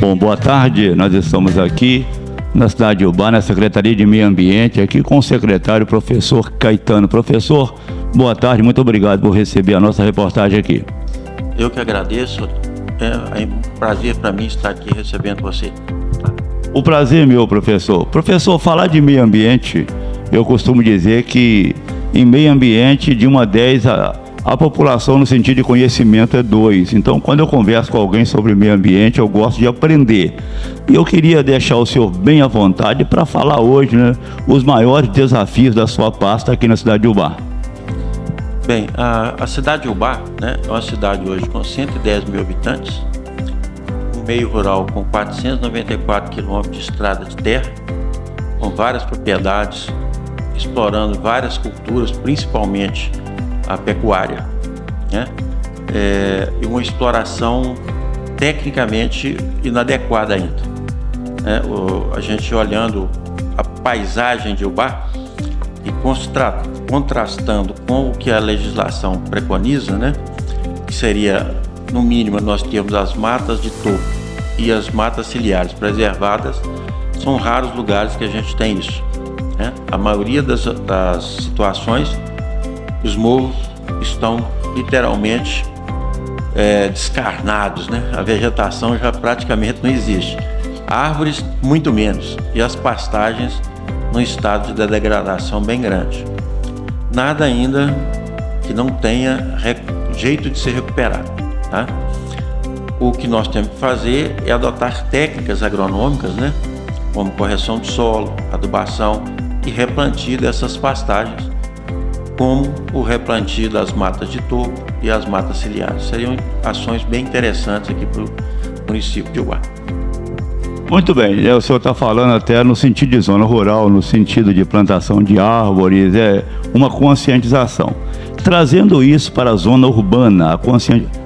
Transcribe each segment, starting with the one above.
Bom, boa tarde. Nós estamos aqui na cidade de Ubá, na Secretaria de Meio Ambiente, aqui com o secretário, professor Caetano. Professor, boa tarde, muito obrigado por receber a nossa reportagem aqui. Eu que agradeço, é um prazer para mim estar aqui recebendo você. O prazer é meu, professor. Professor, falar de meio ambiente, eu costumo dizer que em meio ambiente, de 1 a 10, a população no sentido de conhecimento é 2. Então, quando eu converso com alguém sobre meio ambiente, eu gosto de aprender. E eu queria deixar o senhor bem à vontade para falar hoje, né, os maiores desafios da sua pasta aqui na cidade de Ubá. Bem, a cidade de Ubá, né, é uma cidade hoje com 110 mil habitantes, um meio rural com 494 quilômetros de estrada de terra, com várias propriedades, explorando várias culturas, principalmente a pecuária, né? E uma exploração tecnicamente inadequada ainda, né? A gente olhando a paisagem de Ubá e contrastando com o que a legislação preconiza, né? Que seria, no mínimo, nós temos as matas de topo e as matas ciliares preservadas. São raros lugares que a gente tem isso, né? A maioria das situações, os morros estão literalmente descarnados, né? A vegetação já praticamente não existe, árvores muito menos, e as pastagens num estado de degradação bem grande. Nada ainda que não tenha jeito de ser recuperado, tá? O que nós temos que fazer é adotar técnicas agronômicas, né? Como correção de solo, adubação e replantio dessas pastagens, como o replantio das matas de topo e as matas ciliares. Seriam ações bem interessantes aqui para o município de Ubá. Muito bem, o senhor está falando até no sentido de zona rural, no sentido de plantação de árvores, uma conscientização. Trazendo isso para a zona urbana,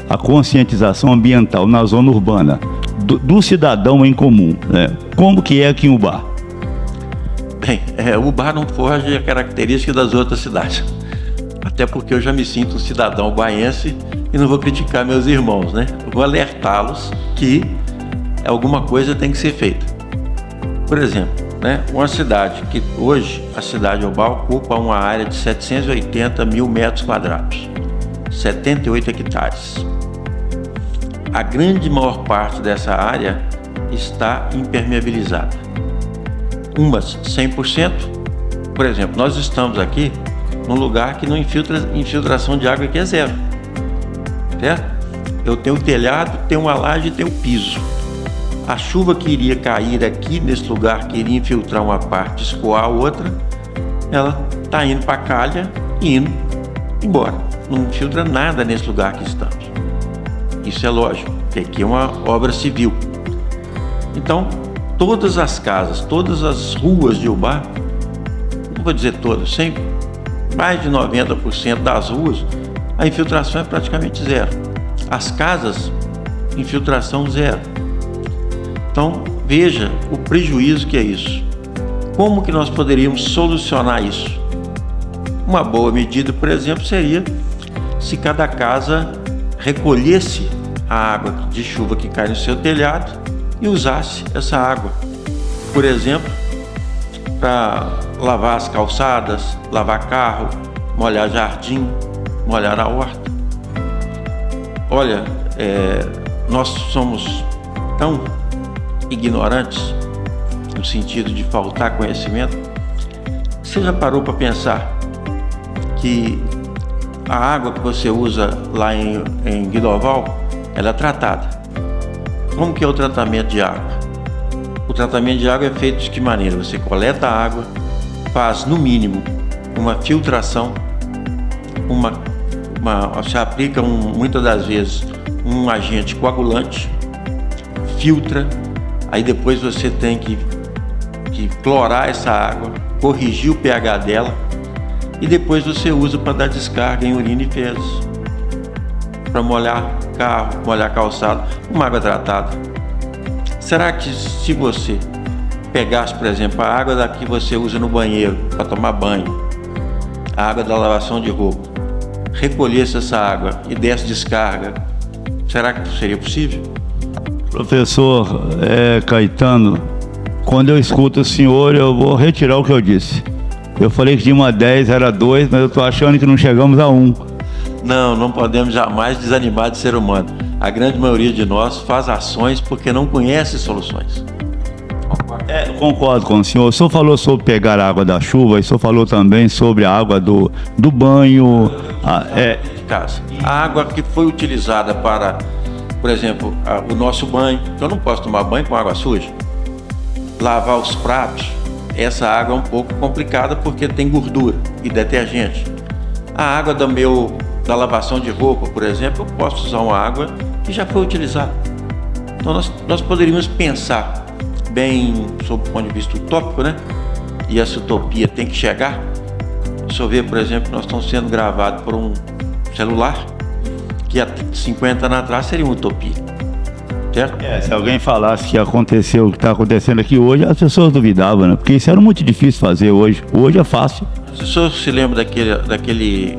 a conscientização ambiental na zona urbana, do cidadão em comum, né? Como que é aqui em Ubá? Bem, Ubá não foge a característica das outras cidades. Até porque eu já me sinto um cidadão ubaense e não vou criticar meus irmãos, né? Eu vou alertá-los que alguma coisa tem que ser feita. Por exemplo, né, uma cidade que hoje, a cidade de Ubá ocupa uma área de 780 mil metros quadrados, 78 hectares. A grande maior parte dessa área está impermeabilizada. Umas 100%, por exemplo, nós estamos aqui num lugar que não infiltração de água aqui é zero, certo? Eu tenho o telhado, tenho uma laje e tenho o piso. A chuva que iria cair aqui nesse lugar, que iria infiltrar uma parte, escoar a outra, ela está indo para a calha e indo embora. Não infiltra nada nesse lugar que estamos. Isso é lógico, porque aqui é uma obra civil. Então, todas as casas, todas as ruas de Ubá, não vou dizer todas, sempre, mais de 90% das ruas, a infiltração é praticamente zero. As casas, infiltração zero. Então, veja o prejuízo que é isso. Como que nós poderíamos solucionar isso? Uma boa medida, por exemplo, seria se cada casa recolhesse a água de chuva que cai no seu telhado e usasse essa água, por exemplo, para lavar as calçadas, lavar carro, molhar jardim, molhar a horta. Olha, nós somos tão ignorantes no sentido de faltar conhecimento. Você já parou para pensar que a água que você usa lá em Guidoval, ela é tratada? Como que é o tratamento de água? O tratamento de água é feito de que maneira? Você coleta a água, faz no mínimo uma filtração, você aplica muitas das vezes um agente coagulante, filtra, aí depois você tem que clorar essa água, corrigir o pH dela e depois você usa para dar descarga em urina e fezes, para molhar carro, molhar calçado, uma água tratada. Será que se você pegasse, por exemplo, a água da que você usa no banheiro para tomar banho, a água da lavação de roupa, recolhesse essa água e desse descarga, será que seria possível? Professor Caetano, quando eu escuto o senhor, eu vou retirar o que eu disse. Eu falei que de 1 a 10 era 2, mas eu estou achando que não chegamos a 1. Não podemos jamais desanimar de ser humano. A grande maioria de nós faz ações porque não conhece soluções. Concordo com o senhor. O senhor falou sobre pegar a água da chuva, e o senhor falou também sobre a água do banho. A água que foi utilizada para, por exemplo, o nosso banho. Eu não posso tomar banho com água suja. Lavar os pratos, essa água é um pouco complicada porque tem gordura e detergente. A água da lavação de roupa, por exemplo, eu posso usar uma água que já foi utilizada. Então nós poderíamos pensar bem sob o ponto de vista utópico, né? E essa utopia tem que chegar. O senhor vê, por exemplo, que nós estamos sendo gravados por um celular que há 50 anos atrás seria uma utopia. Certo? Se alguém falasse que aconteceu o que está acontecendo aqui hoje, as pessoas duvidavam, né? Porque isso era muito difícil fazer hoje. Hoje é fácil. O senhor se lembra daquele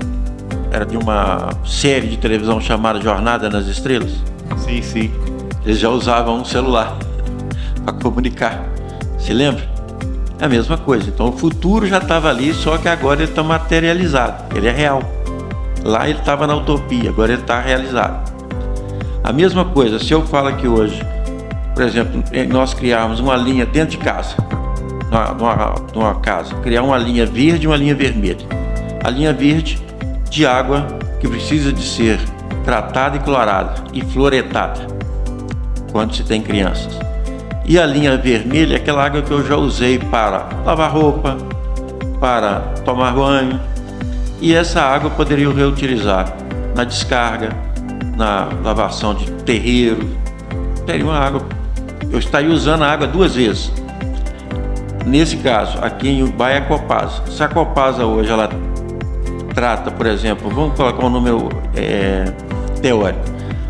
era de uma série de televisão chamada Jornada nas Estrelas? Sim. Eles já usavam um celular para comunicar. Se lembra? É a mesma coisa. Então o futuro já estava ali, só que agora ele está materializado. Ele é real. Lá ele estava na utopia, agora ele está realizado. A mesma coisa, se eu falo aqui hoje, por exemplo, nós criarmos uma linha dentro de casa, numa casa, criar uma linha verde e uma linha vermelha. A linha verde de água que precisa de ser tratada e clorada e fluoretada quando se tem crianças. E a linha vermelha é aquela água que eu já usei para lavar roupa, para tomar banho. E essa água eu poderia reutilizar na descarga, na lavação de terreiro. Teria uma água. Eu estaria usando a água 2 vezes. Nesse caso, aqui em Ubá é a Copasa. Se a Copasa hoje ela trata, por exemplo, vamos colocar um número teórico.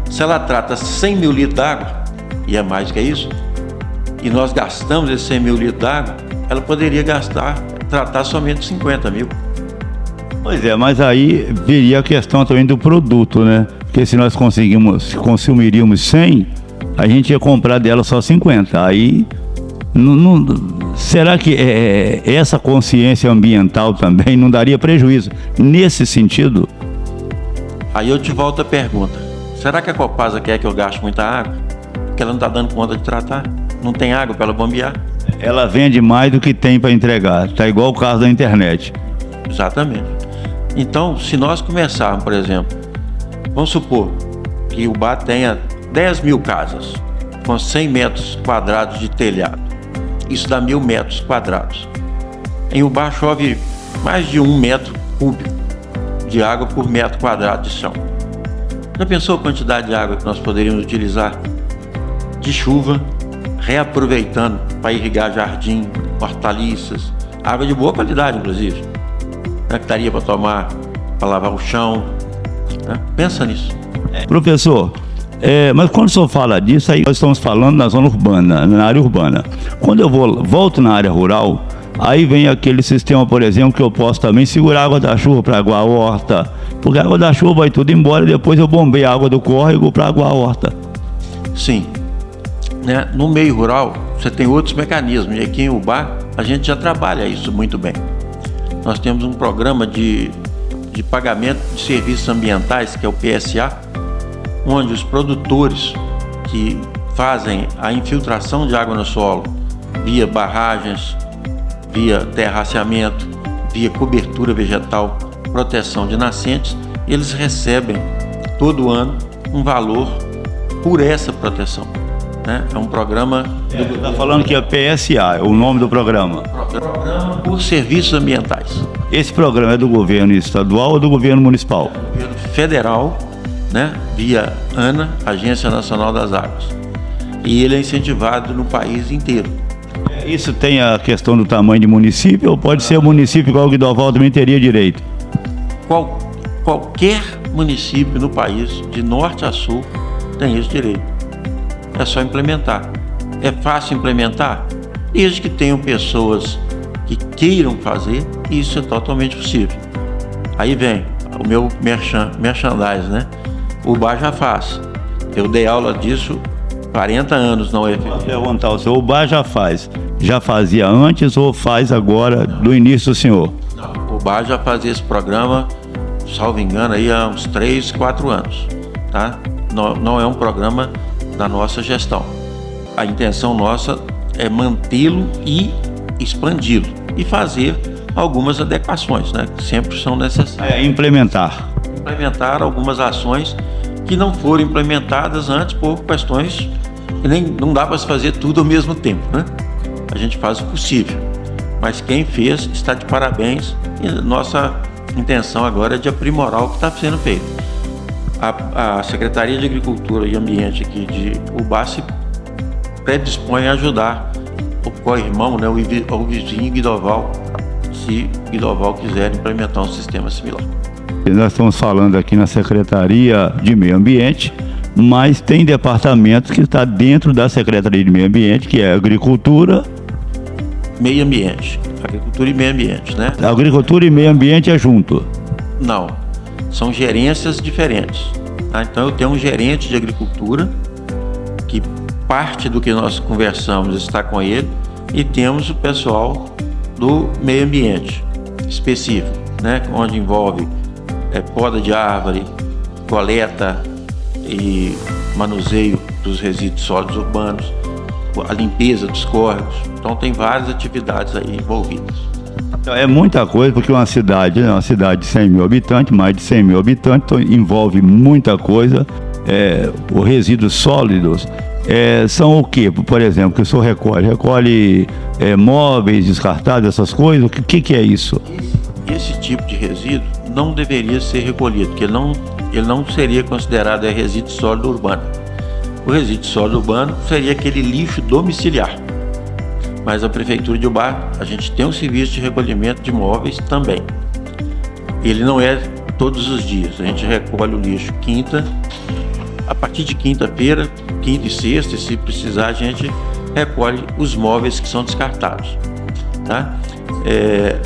Se ela trata 100 mil litros d'água, e é mais que isso, e nós gastamos esses 100 mil litros d'água, ela poderia tratar somente 50 mil. Pois é, mas aí viria a questão também do produto, né? Porque se nós consumiríamos 100, a gente ia comprar dela só 50. Aí, será que essa consciência ambiental também não daria prejuízo nesse sentido? Aí eu te volto a pergunta. Será que a Copasa quer que eu gaste muita água? Porque ela não está dando conta de tratar? Não tem água para ela bombear? Ela vende mais do que tem para entregar. Está igual o caso da internet. Exatamente. Então, se nós começarmos, por exemplo, vamos supor que o Ubá tenha 10 mil casas com 100 metros quadrados de telhado. Isso dá 1.000 metros quadrados. Em Ubá chove mais de 1 metro cúbico de água por metro quadrado de chão. Já pensou a quantidade de água que nós poderíamos utilizar de chuva, reaproveitando para irrigar jardim, hortaliças, água de boa qualidade, inclusive, né, que daria para tomar, para lavar o chão, né? Pensa nisso. Professor, mas quando o senhor fala disso, aí nós estamos falando na zona urbana, na área urbana. Quando eu volto na área rural, aí vem aquele sistema, por exemplo, que eu posso também segurar a água da chuva para aguar a horta, porque a água da chuva vai tudo embora e depois eu bombeio a água do córrego para aguar a horta. Sim. Né? No meio rural, você tem outros mecanismos, e aqui em Ubá a gente já trabalha isso muito bem. Nós temos um programa de pagamento de serviços ambientais, que é o PSA, onde os produtores que fazem a infiltração de água no solo via barragens, via terraceamento, via cobertura vegetal, proteção de nascentes, eles recebem todo ano um valor por essa proteção. Né? É um programa... Está falando que é PSA, é o nome do programa. Programa por Serviços Ambientais. Esse programa é do governo estadual ou do governo municipal? É do governo federal, né? Via ANA, Agência Nacional das Águas. E ele é incentivado no país inteiro. Isso tem a questão do tamanho de município ou pode ser o município igual o Guidoval também teria direito? Qualquer município no país, de norte a sul, tem esse direito. É só implementar. É fácil implementar? Desde que tenham pessoas que queiram fazer, isso é totalmente possível. Aí vem o meu merchandise, né? O Ubá já faz. Eu dei aula disso 40 anos na UFV. Vou perguntar ao senhor, o BAR já fazia antes ou faz agora, do início do senhor? Não, o BAR já fazia esse programa, salvo engano, aí há uns 3, 4 anos, tá? Não é um programa da nossa gestão. A intenção nossa é mantê-lo e expandi-lo e fazer algumas adequações, né, que sempre são necessárias. Implementar Algumas ações que não foram implementadas antes por questões que não dá para se fazer tudo ao mesmo tempo, né? A gente faz o possível, mas quem fez está de parabéns e nossa intenção agora é de aprimorar o que está sendo feito. A Secretaria de Agricultura e Ambiente aqui de Ubá se predispõe a ajudar o co-irmão, né, o vizinho Guidoval, se Guidoval quiser implementar um sistema similar. Nós estamos falando aqui na Secretaria de Meio Ambiente, mas tem departamentos que está dentro da Secretaria de Meio Ambiente, que é Agricultura... Meio Ambiente. Agricultura e Meio Ambiente, né? Agricultura e Meio Ambiente é junto? Não. São gerências diferentes. Tá? Então eu tenho um gerente de agricultura, que parte do que nós conversamos está com ele, e temos o pessoal do meio ambiente específico, né? Onde envolve poda de árvore, coleta e manuseio dos resíduos sólidos urbanos, a limpeza dos córregos. Então tem várias atividades aí envolvidas. É muita coisa, porque uma cidade de 100 mil habitantes, mais de 100 mil habitantes, então envolve muita coisa. Os resíduos sólidos são o quê? Por exemplo, que o senhor recolhe? Recolhe móveis descartados, essas coisas? O que é isso? Esse tipo de resíduo não deveria ser recolhido, porque ele não seria considerado resíduo sólido urbano. O resíduo sólido urbano seria aquele lixo domiciliar. Mas a Prefeitura de Ubá, a gente tem um serviço de recolhimento de móveis também. Ele não é todos os dias. A gente recolhe o lixo a partir de quinta-feira, quinta e sexta, e se precisar a gente recolhe os móveis que são descartados. Tá?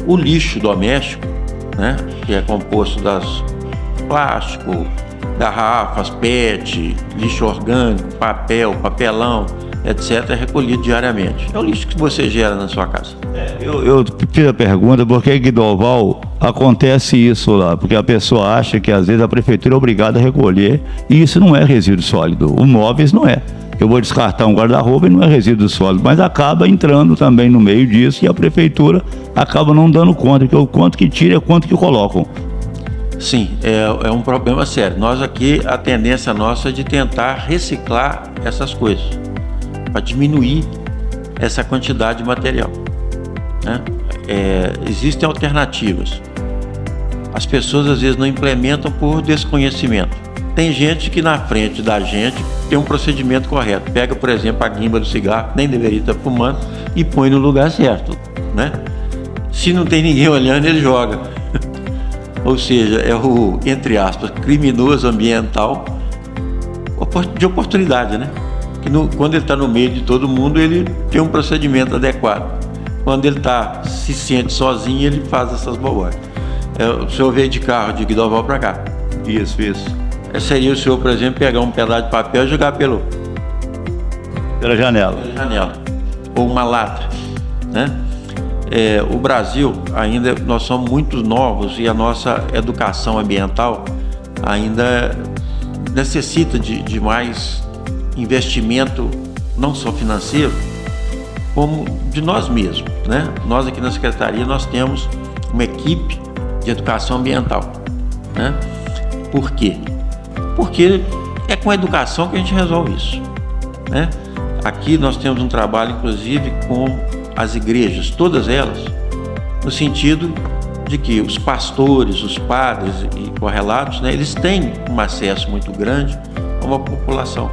O lixo doméstico, né, que é composto das plástico, garrafas, PET, lixo orgânico, papel, papelão, etc., é recolhido diariamente. É o lixo que você gera na sua casa. Eu fiz a pergunta porque em Guidoval acontece isso lá, porque a pessoa acha que às vezes a prefeitura é obrigada a recolher, e isso não é resíduo sólido. O móveis não é. Eu vou descartar um guarda-roupa e não é resíduo sólido, mas acaba entrando também no meio disso, e a prefeitura acaba não dando conta, que o quanto que tira é o quanto que colocam. Sim, é um problema sério. Nós aqui, a tendência nossa é de tentar reciclar essas coisas, para diminuir essa quantidade de material, né? Existem alternativas. As pessoas às vezes não implementam por desconhecimento. Tem gente que na frente da gente tem um procedimento correto. Pega, por exemplo, a guimba do cigarro, nem deveria estar fumando, e põe no lugar certo, né? Se não tem ninguém olhando, ele joga. Ou seja, é o, entre aspas, criminoso ambiental de oportunidade, né? Que quando ele está no meio de todo mundo, ele tem um procedimento adequado. Quando ele se sente sozinho, ele faz essas bobagens. O senhor veio de carro de Guidoval para cá. Isso. Seria o senhor, por exemplo, pegar um pedaço de papel e jogar pela janela. Ou uma lata, né? O Brasil ainda, nós somos muito novos e a nossa educação ambiental ainda necessita de mais investimento, não só financeiro, como de nós mesmos, né? Nós aqui na Secretaria, nós temos uma equipe de educação ambiental, né? Por quê? Porque é com a educação que a gente resolve isso, né? Aqui nós temos um trabalho, inclusive, com as igrejas, todas elas, no sentido de que os pastores, os padres e correlatos, né, eles têm um acesso muito grande a uma população.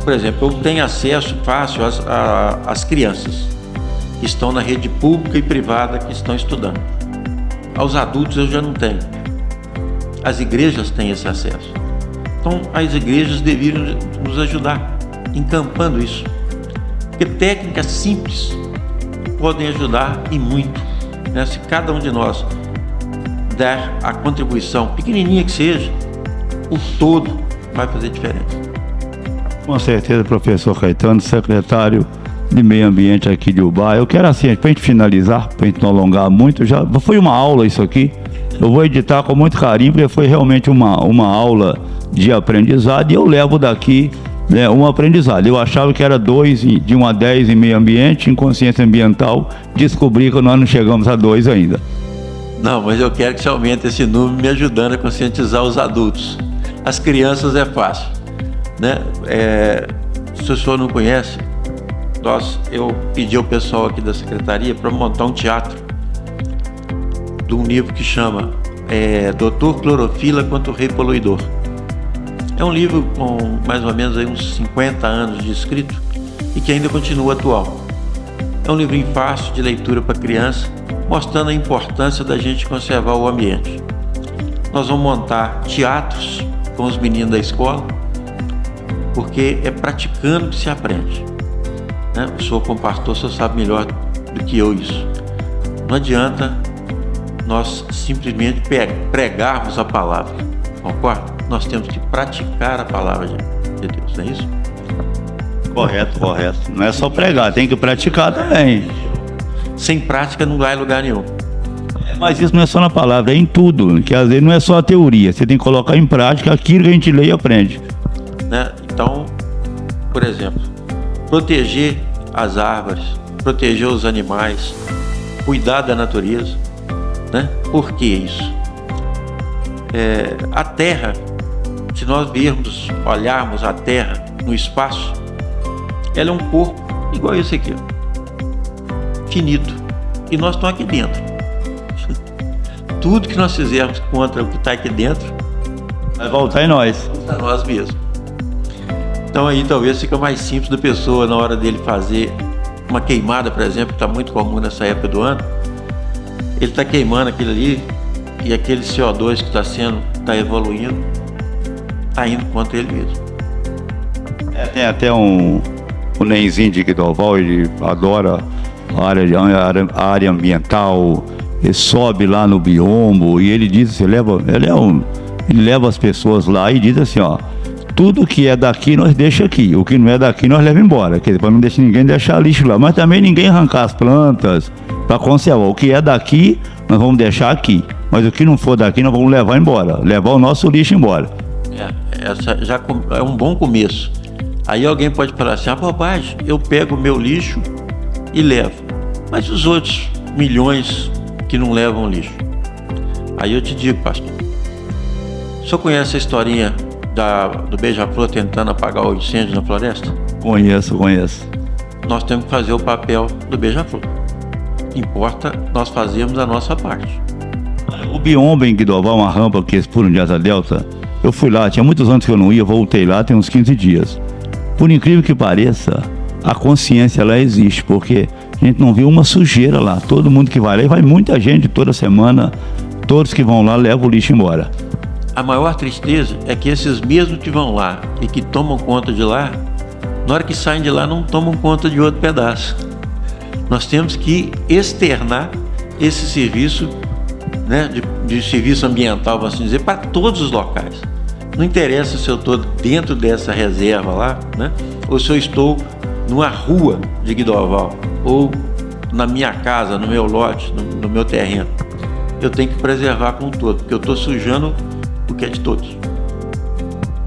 Por exemplo, eu tenho acesso fácil às crianças que estão na rede pública e privada que estão estudando. Aos adultos eu já não tenho. As igrejas têm esse acesso. Então, as igrejas deveriam nos ajudar encampando isso. Porque técnicas simples podem ajudar e muito, né? Se cada um de nós der a contribuição, pequenininha que seja, o todo vai fazer diferença. Com certeza, professor Caetano, secretário de Meio Ambiente aqui de Ubá. Eu quero assim, para a gente finalizar, para a gente não alongar muito, já foi uma aula isso aqui. Eu vou editar com muito carinho, porque foi realmente uma aula de aprendizado e eu levo daqui, né, um aprendizado. Eu achava que era 2 de 1 a 10 em meio ambiente, em consciência ambiental, descobri que nós não chegamos a 2 ainda. Não, mas eu quero que você aumente esse número me ajudando a conscientizar os adultos. As crianças é fácil, né? Se o senhor não conhece, eu pedi ao pessoal aqui da secretaria para montar um teatro de um livro que chama Doutor Clorofila contra o Rei Poluidor. É um livro com mais ou menos aí uns 50 anos de escrito e que ainda continua atual. É um livrinho fácil de leitura para criança, mostrando a importância da gente conservar o ambiente. Nós vamos montar teatros com os meninos da escola, porque é praticando que se aprende, né? O senhor, como pastor, o senhor sabe melhor do que eu isso. Não adianta nós simplesmente pregarmos a palavra, concorda? Nós temos que praticar a palavra de Deus, não é isso? Correto. Não é só pregar, tem que praticar também. Sem prática não vai em lugar nenhum. Mas isso não é só na palavra, é em tudo, que às vezes não é só a teoria, você tem que colocar em prática aquilo que a gente lê e aprende. Né? Então, por exemplo, proteger as árvores, proteger os animais, cuidar da natureza, né? Por que isso? A Terra, se nós olharmos a Terra no espaço, ela é um corpo igual esse aqui, finito, e nós estamos aqui dentro. Tudo que nós fizermos contra o que está aqui dentro vai voltar em nós. A nós mesmos. Então aí talvez fica mais simples da pessoa na hora dele fazer uma queimada, por exemplo, que está muito comum nessa época do ano. Ele está queimando aquilo ali e aquele CO2 que está evoluindo, está indo contra ele mesmo. Tem até um Nenzinho de Guidoval, ele adora a área ambiental, ele sobe lá no biombo e ele diz, ele leva as pessoas lá e diz assim, ó, tudo que é daqui nós deixa aqui, o que não é daqui nós leva embora, quer dizer, para não deixar ninguém deixar lixo lá, mas também ninguém arrancar as plantas para conservar, o que é daqui nós vamos deixar aqui, mas o que não for daqui nós vamos levar embora, levar o nosso lixo embora. Essa já é um bom começo. Aí alguém pode falar assim, bobagem, eu pego o meu lixo e levo, mas os outros milhões que não levam lixo? Aí eu te digo, pastor, o senhor conhece a historinha do beija-flor tentando apagar o incêndio na floresta? Conheço. Nós temos que fazer o papel do beija-flor. Importa nós fazermos a nossa parte. O biombo em Guidoval, uma rampa que eles pulam de Asa Delta, eu fui lá, tinha muitos anos que eu não ia, voltei lá, tem uns 15 dias. Por incrível que pareça, a consciência lá existe, porque a gente não vê uma sujeira lá. Todo mundo que vai lá, e vai muita gente toda semana, todos que vão lá levam o lixo embora. A maior tristeza é que esses mesmos que vão lá e que tomam conta de lá, na hora que saem de lá não tomam conta de outro pedaço. Nós temos que externar esse serviço, né, de serviço ambiental, vamos assim dizer, para todos os locais. Não interessa se eu estou dentro dessa reserva lá, né, ou se eu estou numa rua de Guidoval, ou na minha casa, no meu lote, no meu terreno. Eu tenho que preservar com todo, porque eu estou sujando o que é de todos.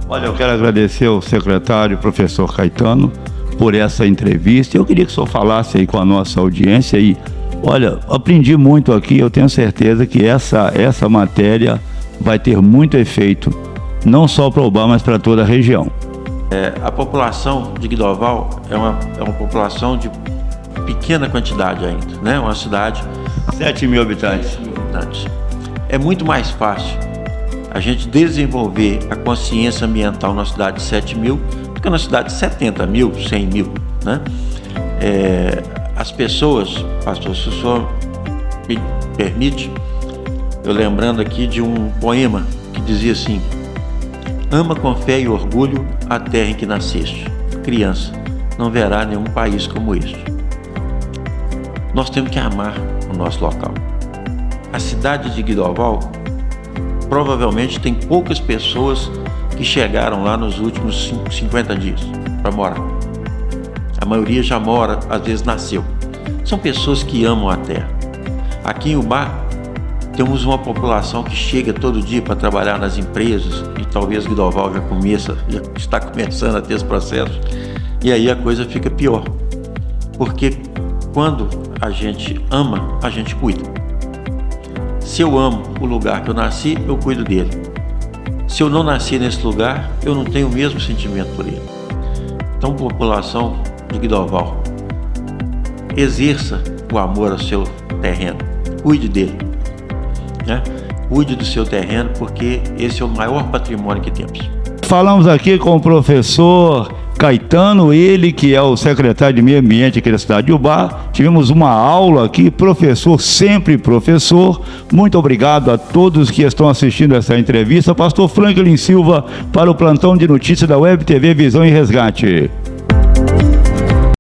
Olha, eu quero agradecer ao secretário, professor Caetano, por essa entrevista. Eu queria que o senhor falasse aí com a nossa audiência e, olha, aprendi muito aqui, eu tenho certeza que essa matéria vai ter muito efeito, não só para o Ubá, mas para toda a região. A população de Guidoval é uma população de pequena quantidade ainda, né? Uma cidade... 7.000 habitantes. É muito mais fácil a gente desenvolver a consciência ambiental na cidade de 7.000 do que na cidade de 70.000, 100.000, né? As pessoas, pastor, se o senhor me permite, eu lembrando aqui de um poema que dizia assim: ama com fé e orgulho a terra em que nasceste, criança, não verá nenhum país como este. Nós temos que amar o nosso local. A cidade de Guidoval provavelmente tem poucas pessoas que chegaram lá nos últimos 50 dias. para morar. A maioria já mora, às vezes nasceu. São pessoas que amam a terra. Aqui em Ubá, temos uma população que chega todo dia para trabalhar nas empresas, e talvez Guidoval já está começando a ter esse processo, e aí a coisa fica pior. Porque quando a gente ama, a gente cuida. Se eu amo o lugar que eu nasci, eu cuido dele. Se eu não nasci nesse lugar, eu não tenho o mesmo sentimento por ele. Então, população de Guidoval, exerça o amor ao seu terreno, cuide dele, né? Cuide do seu terreno, porque esse é o maior patrimônio que temos. Falamos aqui com o professor Caetano, ele que é o secretário de Meio Ambiente aqui da cidade de Ubá. Tivemos uma aula aqui, professor, sempre professor. Muito obrigado a todos que estão assistindo essa entrevista. Pastor Franklin Silva para o plantão de notícias da Web TV Visão e Resgate.